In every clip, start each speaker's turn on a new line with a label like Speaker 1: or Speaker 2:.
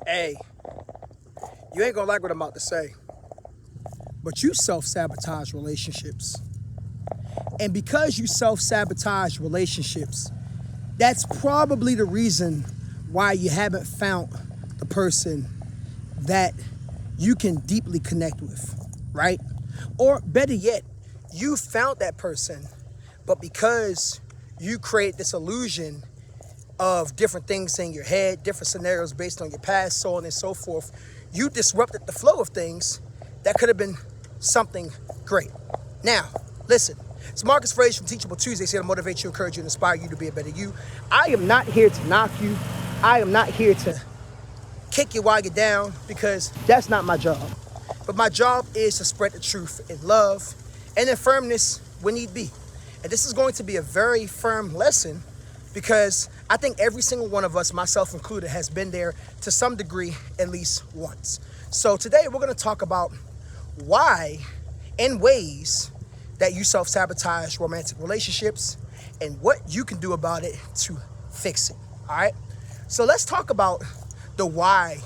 Speaker 1: Hey, you ain't gonna like what I'm about to say, but you self-sabotage relationships. And because you self-sabotage relationships, that's probably the reason why you haven't found the person that you can deeply connect with, right? Or better yet, you found that person, but because you create this illusion of different things in your head, different scenarios based on your past, so on and so forth, you disrupted the flow of things that could have been something great. Now, listen, it's Marcus Frazier from Teachable Tuesdays here to motivate you, encourage you, and inspire you to be a better you. I am not here to knock you. I am not here to kick you while you're down, because that's not my job. But my job is to spread the truth in love and in firmness when need be. And this is going to be a very firm lesson, because I think every single one of us, myself included, has been there to some degree at least once. So today we're going to talk about why and ways that you self-sabotage romantic relationships and what you can do about it to fix it. All right. So let's talk about the why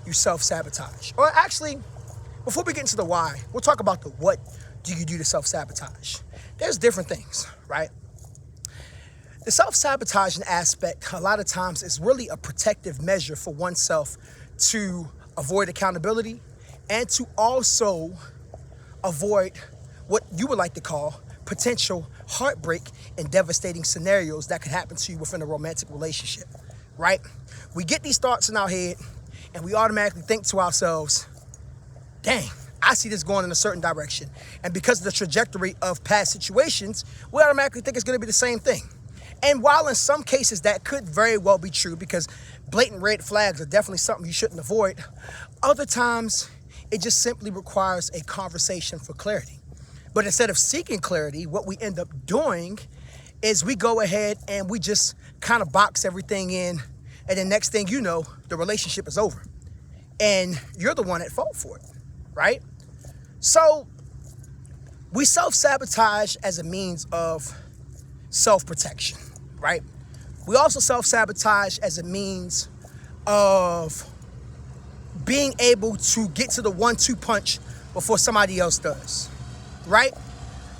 Speaker 1: you self-sabotage. Or actually, before we get into the why, we'll talk about the what do you do to self-sabotage. There's different things, right? The self-sabotaging aspect, a lot of times, is really a protective measure for oneself to avoid accountability and to also avoid what you would like to call potential heartbreak and devastating scenarios that could happen to you within a romantic relationship, right? We get these thoughts in our head and we automatically think to ourselves, dang, I see this going in a certain direction. And because of the trajectory of past situations, we automatically think it's going to be the same thing. And while in some cases that could very well be true, because blatant red flags are definitely something you shouldn't avoid, other times it just simply requires a conversation for clarity. But instead of seeking clarity, what we end up doing is we go ahead and we just kind of box everything in. And the next thing you know, the relationship is over. And you're the one at fault for it, right? So we self-sabotage as a means of self-protection, right? We also self-sabotage as a means of being able to get to the 1-2 punch before somebody else does, right?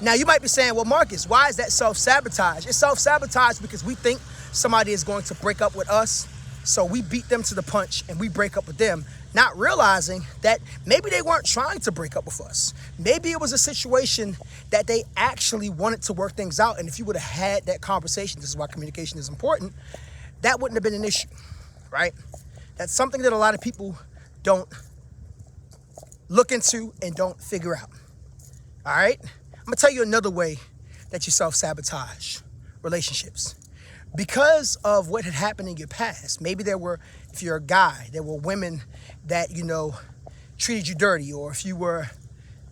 Speaker 1: Now you might be saying, well, Marcus, why is that self-sabotage? It's self-sabotage because we think somebody is going to break up with us, so we beat them to the punch and we break up with them, not realizing that maybe they weren't trying to break up with us. Maybe it was a situation that they actually wanted to work things out. And if you would have had that conversation, this is why communication is important, that wouldn't have been an issue, right? That's something that a lot of people don't look into and don't figure out, all right? I'm gonna tell you another way that you self-sabotage relationships. Because of what had happened in your past, maybe there were, if you're a guy, there were women that, treated you dirty, or if you were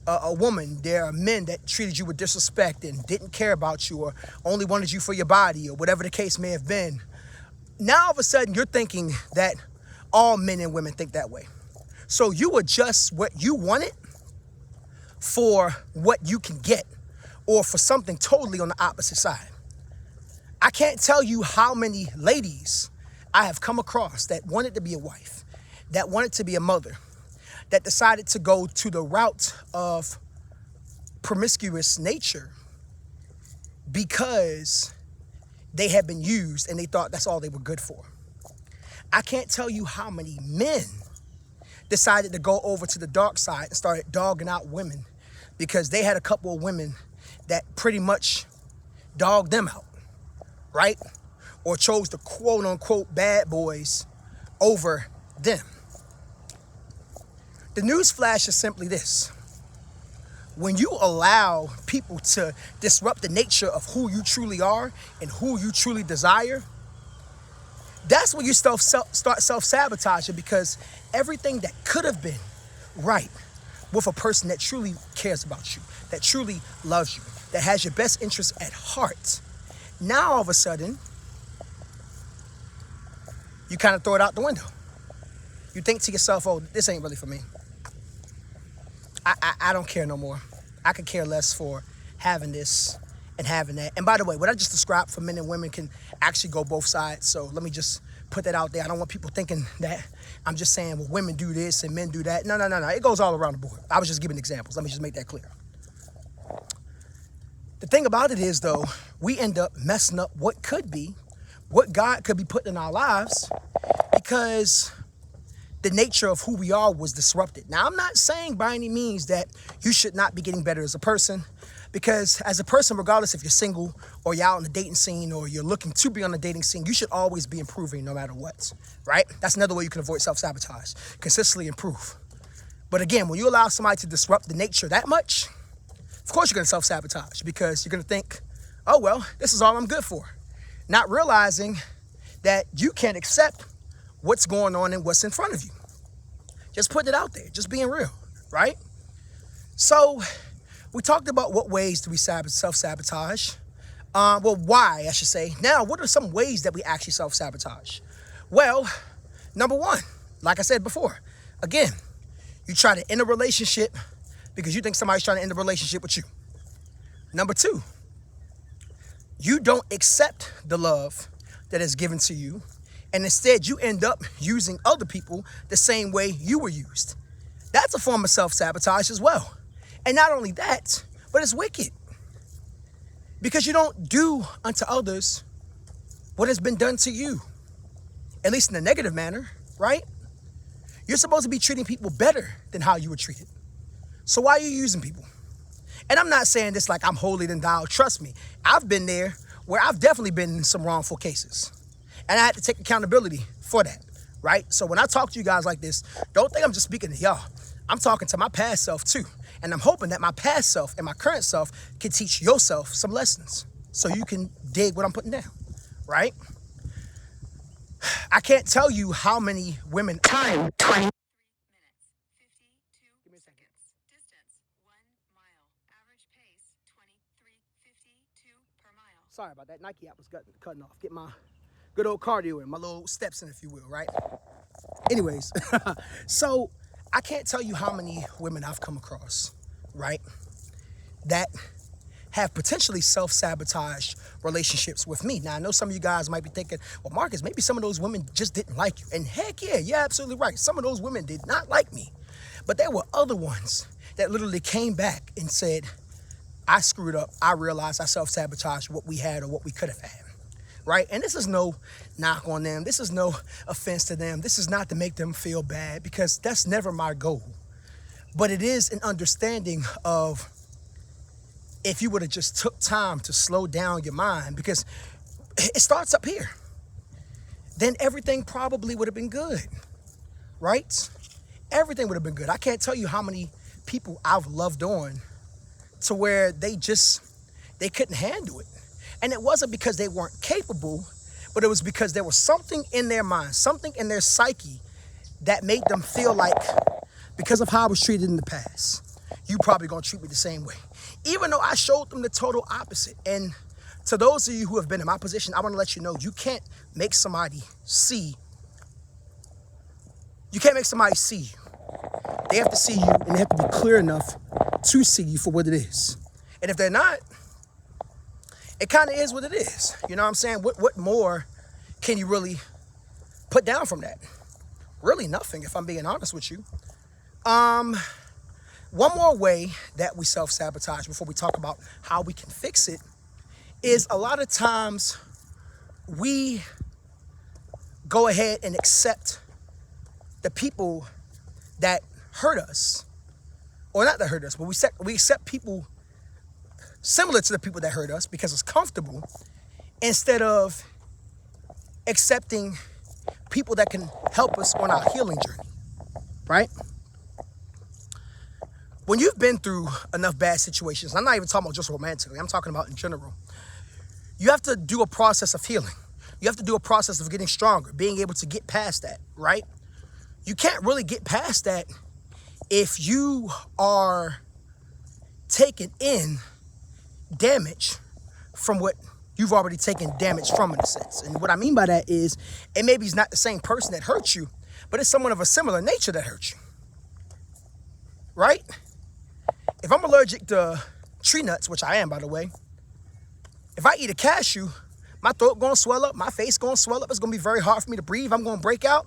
Speaker 1: a woman, there are men that treated you with disrespect and didn't care about you or only wanted you for your body or whatever the case may have been. Now, all of a sudden, you're thinking that all men and women think that way. So you adjust what you wanted for what you can get, or for something totally on the opposite side. I can't tell you how many ladies I have come across that wanted to be a wife, that wanted to be a mother, that decided to go to the route of promiscuous nature because they had been used and they thought that's all they were good for. I can't tell you how many men decided to go over to the dark side and started dogging out women because they had a couple of women that pretty much dogged them out, right? Or chose the quote unquote bad boys over them. The news flash is simply this. When you allow people to disrupt the nature of who you truly are and who you truly desire, that's when you start self-sabotaging, because everything that could have been right with a person that truly cares about you, that truly loves you, that has your best interests at heart, now all of a sudden, you kind of throw it out the window. You think to yourself, oh, this ain't really for me. I don't care no more. I could care less for having this and having that. And by the way, what I just described for men and women can actually go both sides. So let me just put that out there. I don't want people thinking that I'm just saying, well, women do this and men do that. No. It goes all around the board. I was just giving examples. Let me just make that clear. The thing about it is, though, we end up messing up what could be, what God could be putting in our lives, because the nature of who we are was disrupted. Now, I'm not saying by any means that you should not be getting better as a person, because as a person, regardless if you're single or you're out on the dating scene or you're looking to be on the dating scene, you should always be improving no matter what, right? That's another way you can avoid self-sabotage. Consistently improve. But again, when you allow somebody to disrupt the nature that much, of course you're going to self-sabotage, because you're going to think, oh, well, this is all I'm good for. Not realizing that you can't accept what's going on and what's in front of you. Just putting it out there, just being real, right? So we talked about what ways do we self-sabotage. Well, why, I should say. Now, what are some ways that we actually self-sabotage? Well, number one, like I said before, again, you try to end a relationship because you think somebody's trying to end a relationship with you. Number two, you don't accept the love that is given to you, and instead you end up using other people the same way you were used. That's a form of self-sabotage as well. And not only that, but it's wicked, because you don't do unto others what has been done to you, at least in a negative manner, right? You're supposed to be treating people better than how you were treated. So why are you using people? And I'm not saying this like I'm holier than thou. Trust me, I've been there where I've definitely been in some wrongful cases. And I had to take accountability for that, right? So when I talk to you guys like this, don't think I'm just speaking to y'all. I'm talking to my past self too. And I'm hoping that my past self and my current self can teach yourself some lessons so you can dig what I'm putting down, right? I can't tell you how many women...
Speaker 2: Time, 20 minutes, 52 seconds. Distance, 1 mile. Average pace, 23:52 per mile.
Speaker 1: Sorry about that. Nike app was cutting off. Get my good old cardio in, my little steps in, if you will, right? Anyways, so I can't tell you how many women I've come across, right, that have potentially self-sabotaged relationships with me. Now, I know some of you guys might be thinking, well, Marcus, maybe some of those women just didn't like you. And heck yeah, you're absolutely right. Some of those women did not like me. But there were other ones that literally came back and said, I screwed up. I realized I self-sabotaged what we had or what we could have had, right? And this is no knock on them. This is no offense to them. This is not to make them feel bad, because that's never my goal. But it is an understanding of, if you would have just took time to slow down your mind, because it starts up here, then everything probably would have been good, right? Everything would have been good. I can't tell you how many people I've loved on to where they couldn't handle it. And it wasn't because they weren't capable, but it was because there was something in their mind, something in their psyche that made them feel like, because of how I was treated in the past, you probably gonna treat me the same way. Even though I showed them the total opposite. And to those of you who have been in my position, I wanna let you know, you can't make somebody see you. They have to see you, and they have to be clear enough to see you for what it is. And if they're not, it kind of is what it is. You know what I'm saying? What more can you really put down from that? Really nothing, if I'm being honest with you. One more way that we self-sabotage before we talk about how we can fix it is, a lot of times we go ahead and accept the people that hurt us, or not that hurt us, but we accept people similar to the people that hurt us because it's comfortable, instead of accepting people that can help us on our healing journey, right? When you've been through enough bad situations, I'm not even talking about just romantically, I'm talking about in general, you have to do a process of healing. You have to do a process of getting stronger, being able to get past that, right? You can't really get past that if you are taking in damage from what you've already taken damage from, in a sense. And what I mean by that is, it maybe is not the same person that hurt you, but it's someone of a similar nature that hurt you, right? If I'm allergic to tree nuts, which I am, by the way, if I eat a cashew, My throat gonna swell up, my face gonna swell up, it's gonna be very hard for me to breathe, I'm gonna break out.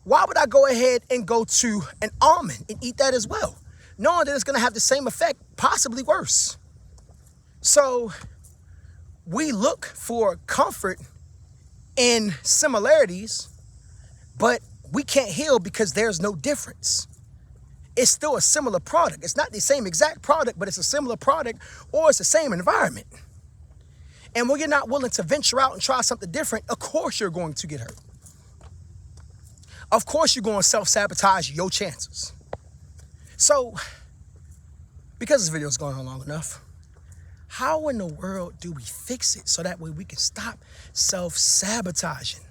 Speaker 1: Why would I go ahead and go to an almond and eat that as well, knowing that it's gonna have the same effect, possibly worse? So we look for comfort in similarities, but we can't heal because there's no difference. It's still a similar product. It's not the same exact product, but it's a similar product, or it's the same environment. And when you're not willing to venture out and try something different, of course you're going to get hurt. Of course you're going to self-sabotage your chances. So, because this video is going on long enough, how in the world do we fix it so that way we can stop self-sabotaging?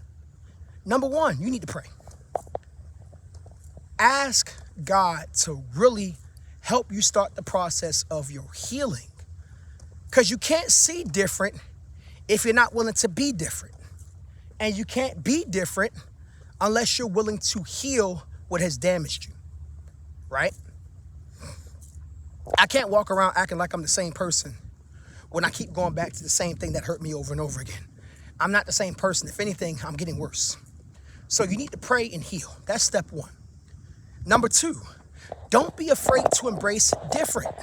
Speaker 1: Number one, you need to pray. Ask God to really help you start the process of your healing. Because you can't see different if you're not willing to be different. And you can't be different unless you're willing to heal what has damaged you, right? I can't walk around acting like I'm the same person when I keep going back to the same thing that hurt me over and over again. I'm not the same person. If anything, I'm getting worse. So you need to pray and heal. That's step one. Number two, don't be afraid to embrace different.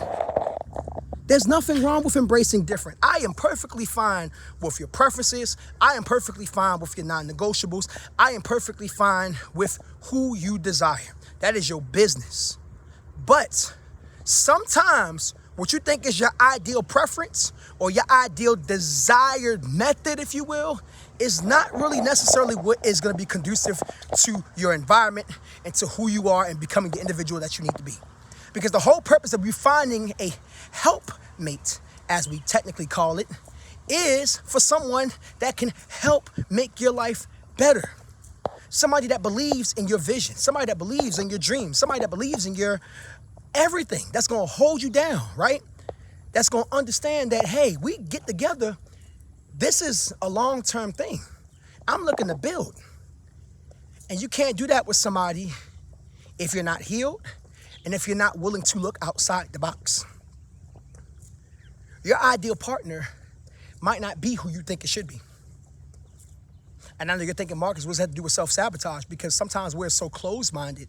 Speaker 1: There's nothing wrong with embracing different. I am perfectly fine with your preferences. I am perfectly fine with your non-negotiables. I am perfectly fine with who you desire. That is your business. But sometimes what you think is your ideal preference or your ideal desired method, if you will, is not really necessarily what is going to be conducive to your environment and to who you are and becoming the individual that you need to be. Because the whole purpose of you finding a helpmate, as we technically call it, is for someone that can help make your life better. Somebody that believes in your vision, somebody that believes in your dreams, somebody that believes in your everything, that's going to hold you down, right? That's going to understand that, hey, we get together. This is a long-term thing. I'm looking to build. And you can't do that with somebody if you're not healed and if you're not willing to look outside the box. Your ideal partner might not be who you think it should be. And I know you're thinking, Marcus, what does that have to do with self-sabotage? Because sometimes we're so closed-minded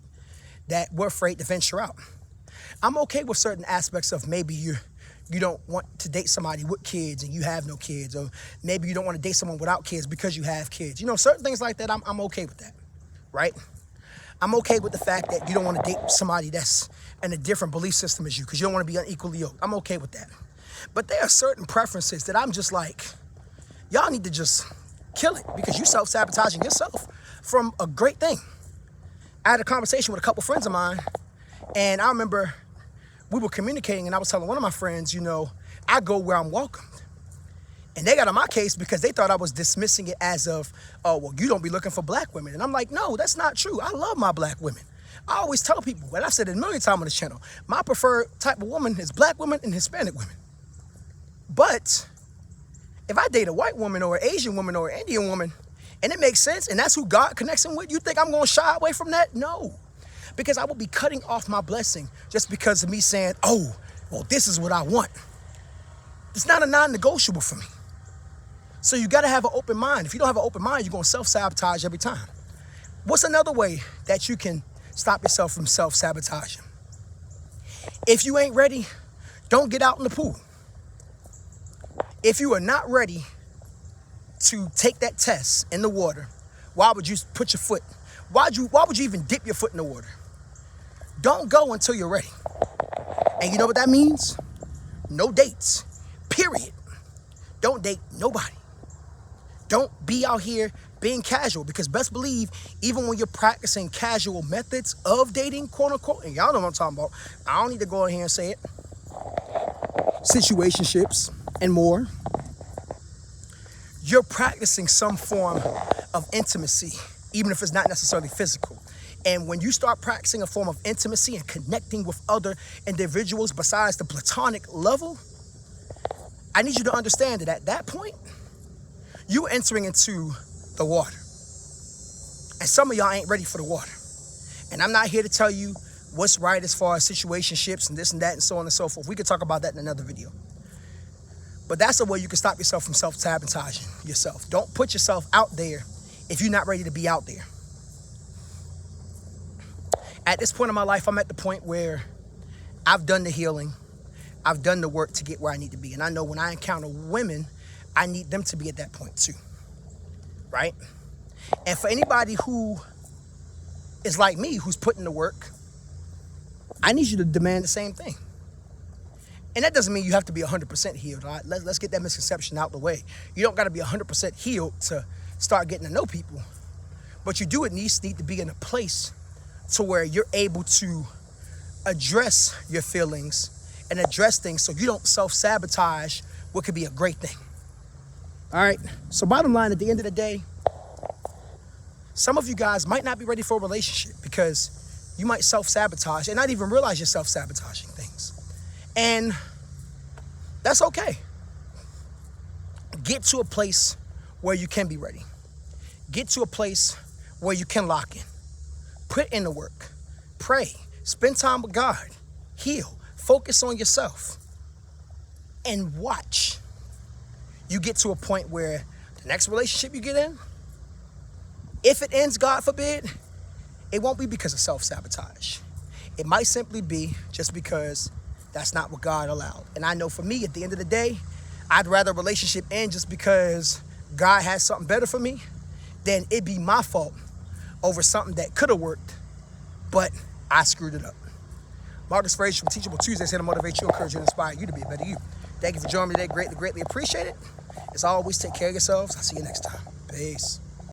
Speaker 1: that we're afraid to venture out. I'm okay with certain aspects of maybe you don't want to date somebody with kids and you have no kids, or maybe you don't want to date someone without kids because you have kids. You know, certain things like that, I'm okay with that, right? I'm okay with the fact that you don't want to date somebody that's in a different belief system as you because you don't want to be unequally yoked. I'm okay with that. But there are certain preferences that I'm just like, y'all need to just kill it because you self-sabotaging yourself from a great thing. I had a conversation with a couple friends of mine, and I remember we were communicating, and I was telling one of my friends, you know, I go where I'm welcomed. And they got on my case because they thought I was dismissing it as of, oh, well, you don't be looking for black women. And I'm like, no, that's not true. I love my black women. I always tell people, and I've said it a million times on this channel, my preferred type of woman is black women and Hispanic women. But if I date a white woman or an Asian woman or an Indian woman, and it makes sense, and that's who God connects him with, you think I'm going to shy away from that? No. Because I will be cutting off my blessing just because of me saying, oh, well, this is what I want. It's not a non-negotiable for me. So you got to have an open mind. If you don't have an open mind, you're going to self-sabotage every time. What's another way that you can stop yourself from self-sabotaging? If you ain't ready, don't get out in the pool. If you are not ready to take that test in the water, why would you put your foot? Why would you even dip your foot in the water? Don't go until you're ready. And you know what that means? No dates, period. Don't date nobody. Don't be out here being casual, because best believe, even when you're practicing casual methods of dating, quote unquote, and y'all know what I'm talking about, I don't need to go in here and say it, situationships and more, you're practicing some form of intimacy, even if it's not necessarily physical. And when you start practicing a form of intimacy and connecting with other individuals besides the platonic level, I need you to understand that at that point, you're entering into the water. And some of y'all ain't ready for the water. And I'm not here to tell you what's right as far as situationships and this and that and so on and so forth. We could talk about that in another video. But that's the way you can stop yourself from self-sabotaging yourself. Don't put yourself out there if you're not ready to be out there. At this point in my life, I'm at the point where I've done the healing. I've done the work to get where I need to be. And I know when I encounter women, I need them to be at that point too, right? And for anybody who is like me, who's putting the work, I need you to demand the same thing. And that doesn't mean you have to be 100% healed, all right? Let's get that misconception out the way. You don't got to be 100% healed to start getting to know people. But you do at least need to be in a place to where you're able to address your feelings and address things so you don't self-sabotage what could be a great thing. All right? So bottom line, at the end of the day, some of you guys might not be ready for a relationship because you might self-sabotage and not even realize you're self-sabotaging things. And that's okay. Get to a place where you can be ready. Get to a place where you can lock in. Put in the work. Pray. Spend time with God. Heal. Focus on yourself. And watch. You get to a point where the next relationship you get in, if it ends, God forbid, it won't be because of self-sabotage. It might simply be just because that's not what God allowed. And I know for me, at the end of the day, I'd rather a relationship end just because God has something better for me than it be my fault over something that could have worked, but I screwed it up. Marcus Frazier from Teachable Tuesdays here to motivate you, encourage you, and inspire you to be a better you. Thank you for joining me today. Greatly, greatly appreciate it. As always, take care of yourselves. I'll see you next time. Peace.